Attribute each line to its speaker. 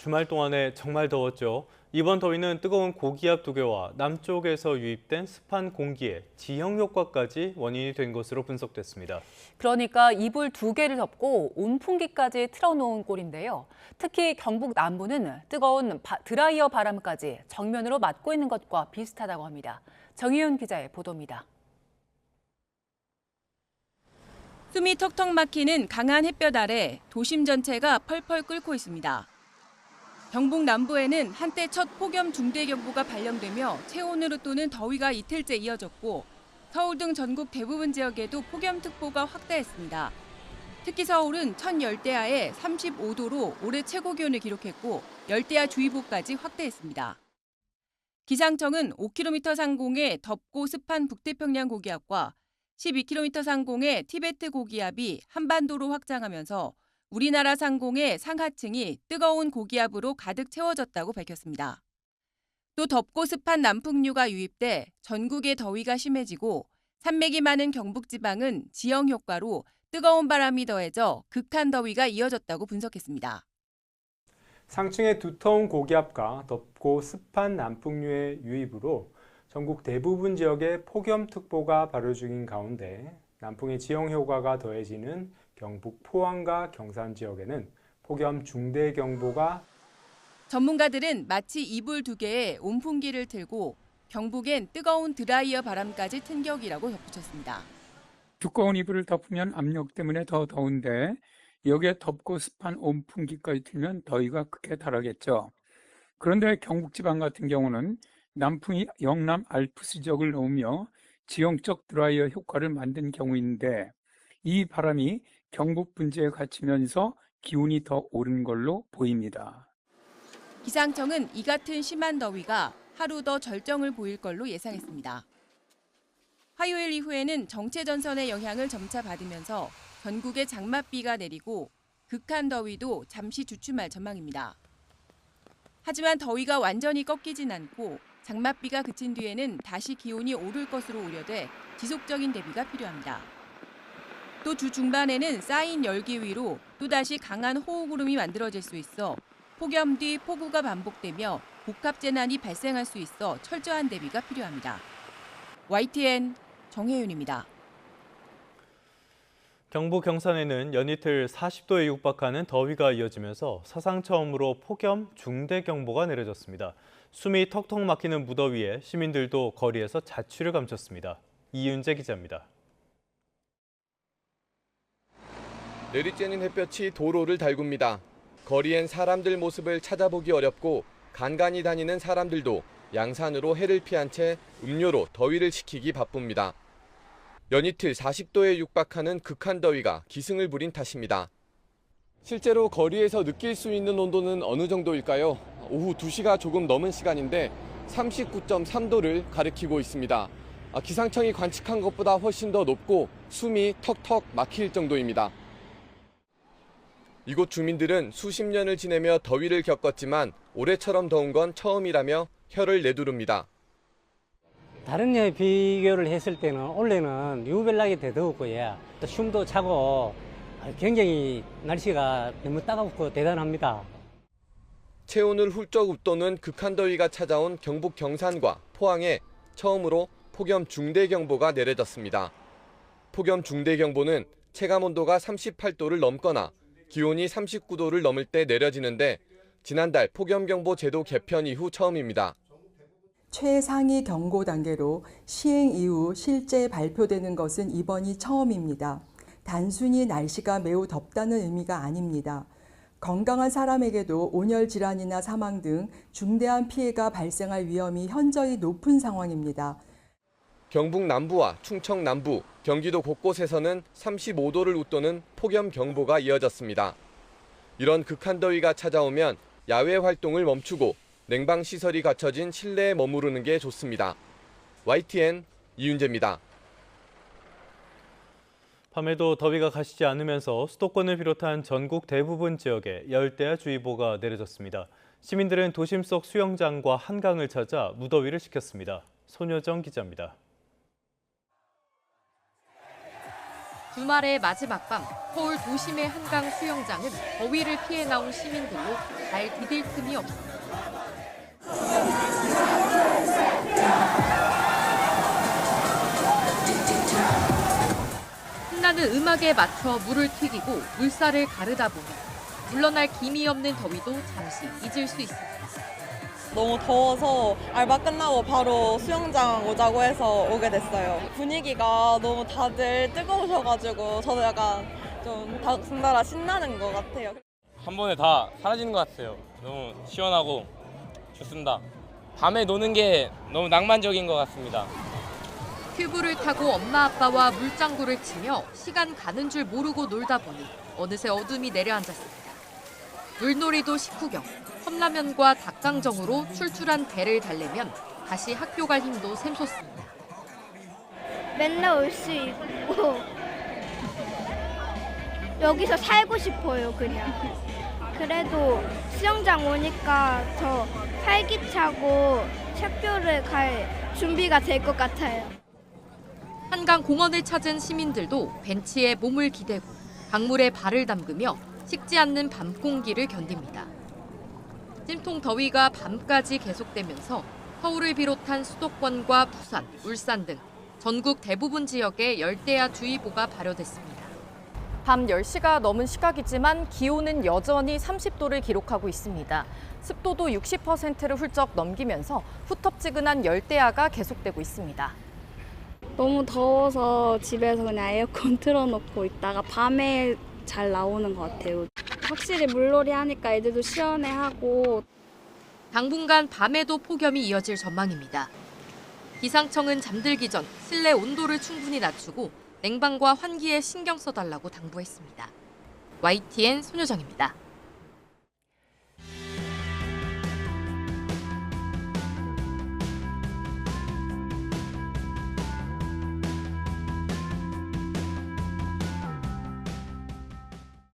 Speaker 1: 주말 동안에 정말 더웠죠. 이번 더위는 뜨거운 고기압 두개와 남쪽에서 유입된 습한 공기의 지형 효과까지 원인이 된 것으로 분석됐습니다.
Speaker 2: 그러니까 이불 2개를 덮고 온풍기까지 틀어놓은 꼴인데요. 특히 경북 남부는 뜨거운 드라이어 바람까지 정면으로 맞고 있는 것과 비슷하다고 합니다. 정희윤 기자의 보도입니다.
Speaker 3: 숨이 턱턱 막히는 강한 햇볕 아래 도심 전체가 펄펄 끓고 있습니다. 경북 남부에는 한때 첫 폭염 중대경보가 발령되며 체온으로 또는 더위가 이틀째 이어졌고 서울 등 전국 대부분 지역에도 폭염특보가 확대했습니다. 특히 서울은 첫 열대야에 35도로 올해 최고 기온을 기록했고 열대야 주의보까지 확대했습니다. 기상청은 5km 상공의 덥고 습한 북태평양 고기압과 12km 상공의 티베트 고기압이 한반도로 확장하면서 우리나라 상공의 상하층이 뜨거운 고기압으로 가득 채워졌다고 밝혔습니다. 또 덥고 습한 남풍류가 유입돼 전국의 더위가 심해지고 산맥이 많은 경북지방은 지형 효과로 뜨거운 바람이 더해져 극한 더위가 이어졌다고 분석했습니다.
Speaker 4: 상층의 두터운 고기압과 덥고 습한 남풍류의 유입으로 전국 대부분 지역에 폭염특보가 발효 중인 가운데 남풍의 지형 효과가 더해지는 경북 포항과 경산 지역에는 폭염 중대경보가
Speaker 3: 전문가들은 마치 이불 2개에 온풍기를 틀고 경북엔 뜨거운 드라이어 바람까지 튼 격이라고 덧붙였습니다.
Speaker 5: 두꺼운 이불을 덮으면 압력 때문에 더 더운데 여기에 덥고 습한 온풍기까지 틀면 더위가 극에 달하겠죠. 그런데 경북 지방 같은 경우는 남풍이 영남 알프스 지역을 넘으며 지형적 드라이어 효과를 만든 경우인데 이 바람이 경북 분지에 갇히면서 기온이 더 오른 걸로 보입니다.
Speaker 3: 기상청은 이 같은 심한 더위가 하루 더 절정을 보일 걸로 예상했습니다. 화요일 이후에는 정체전선의 영향을 점차 받으면서 전국에 장맛비가 내리고 극한 더위도 잠시 주춤할 전망입니다. 하지만 더위가 완전히 꺾이진 않고 장맛비가 그친 뒤에는 다시 기온이 오를 것으로 우려돼 지속적인 대비가 필요합니다. 또 주 중반에는 쌓인 열기 위로 또다시 강한 호우구름이 만들어질 수 있어 폭염 뒤 폭우가 반복되며 복합재난이 발생할 수 있어 철저한 대비가 필요합니다. YTN 정혜윤입니다.
Speaker 1: 경북 경산에는 연이틀 40도에 육박하는 더위가 이어지면서 사상 처음으로 폭염 중대경보가 내려졌습니다. 숨이 턱턱 막히는 무더위에 시민들도 거리에서 자취를 감췄습니다. 이윤재 기자입니다.
Speaker 6: 내리쬐는 햇볕이 도로를 달굽니다. 거리엔 사람들 모습을 찾아보기 어렵고 간간히 다니는 사람들도 양산으로 해를 피한 채 음료로 더위를 식히기 바쁩니다. 연이틀 40도에 육박하는 극한 더위가 기승을 부린 탓입니다. 실제로 거리에서 느낄 수 있는 온도는 어느 정도일까요? 오후 2시가 조금 넘은 시간인데 39.3도를 가리키고 있습니다. 기상청이 관측한 것보다 훨씬 더 높고 숨이 턱턱 막힐 정도입니다. 이곳 주민들은 수십 년을 지내며 더위를 겪었지만 올해처럼 더운 건 처음이라며 혀를 내두릅니다.
Speaker 7: 다른 해 비교를 했을 때는 올해는 유별나게 더 더웠고요. 또 숨도 차고 굉장히 날씨가 너무 따갑고 대단합니다.
Speaker 6: 체온을 훌쩍 웃도는 극한 더위가 찾아온 경북 경산과 포항에 처음으로 폭염 중대경보가 내려졌습니다. 폭염 중대경보는 체감온도가 38도를 넘거나 기온이 39도를 넘을 때 내려지는데 지난달 폭염경보 제도 개편 이후 처음입니다.
Speaker 8: 최상위 경고 단계로 시행 이후 실제 발표되는 것은 이번이 처음입니다. 단순히 날씨가 매우 덥다는 의미가 아닙니다. 건강한 사람에게도 온열 질환이나 사망 등 중대한 피해가 발생할 위험이 현저히 높은 상황입니다.
Speaker 6: 경북 남부와 충청 남부, 경기도 곳곳에서는 35도를 웃도는 폭염 경보가 이어졌습니다. 이런 극한 더위가 찾아오면 야외 활동을 멈추고 냉방 시설이 갖춰진 실내에 머무르는 게 좋습니다. YTN 이윤재입니다.
Speaker 1: 밤에도 더위가 가시지 않으면서 수도권을 비롯한 전국 대부분 지역에 열대야 주의보가 내려졌습니다. 시민들은 도심 속 수영장과 한강을 찾아 무더위를 식혔습니다. 손여정 기자입니다.
Speaker 9: 주말의 마지막 밤, 서울 도심의 한강 수영장은 더위를 피해 나온 시민들로 잘 디딜 틈이 없습니다. 신나는 음악에 맞춰 물을 튀기고 물살을 가르다 보면 물러날 기미 없는 더위도 잠시 잊을 수 있습니다.
Speaker 10: 너무 더워서 알바 끝나고 바로 수영장 오자고 해서 오게 됐어요. 분위기가 너무 다들 뜨거우셔가지고 저도 약간 좀 덩달아 신나는 것 같아요.
Speaker 11: 한 번에 다 사라지는 것 같아요. 너무 시원하고 좋습니다. 밤에 노는 게 너무 낭만적인 것 같습니다.
Speaker 9: 튜브를 타고 엄마 아빠와 물장구를 치며 시간 가는 줄 모르고 놀다 보니 어느새 어둠이 내려앉았습니다. 물놀이도 식후경, 컵라면과 닭강정으로 출출한 배를 달래면 다시 학교 갈 힘도 샘솟습니다.
Speaker 12: 맨날 올 수 있고 여기서 살고 싶어요, 그냥. 그래도 수영장 오니까 더 활기차고 샛별을 갈 준비가 될 것 같아요.
Speaker 9: 한강 공원을 찾은 시민들도 벤치에 몸을 기대고 강물에 발을 담그며 식지 않는 밤 공기를 견딥니다. 찜통 더위가 밤까지 계속되면서 서울을 비롯한 수도권과 부산, 울산 등 전국 대부분 지역에 열대야 주의보가 발효됐습니다.
Speaker 13: 밤 10시가 넘은 시각이지만 기온은 여전히 30도를 기록하고 있습니다. 습도도 60%를 훌쩍 넘기면서 후텁지근한 열대야가 계속되고 있습니다.
Speaker 14: 너무 더워서 집에서 그냥 에어컨 틀어놓고 있다가 밤에 잘 나오는 것 같아요. 확실히 물놀이 하니까 애들도 시원해하고.
Speaker 9: 당분간 밤에도 폭염이 이어질 전망입니다. 기상청은 잠들기 전 실내 온도를 충분히 낮추고 냉방과 환기에 신경 써달라고 당부했습니다. YTN 손효정입니다.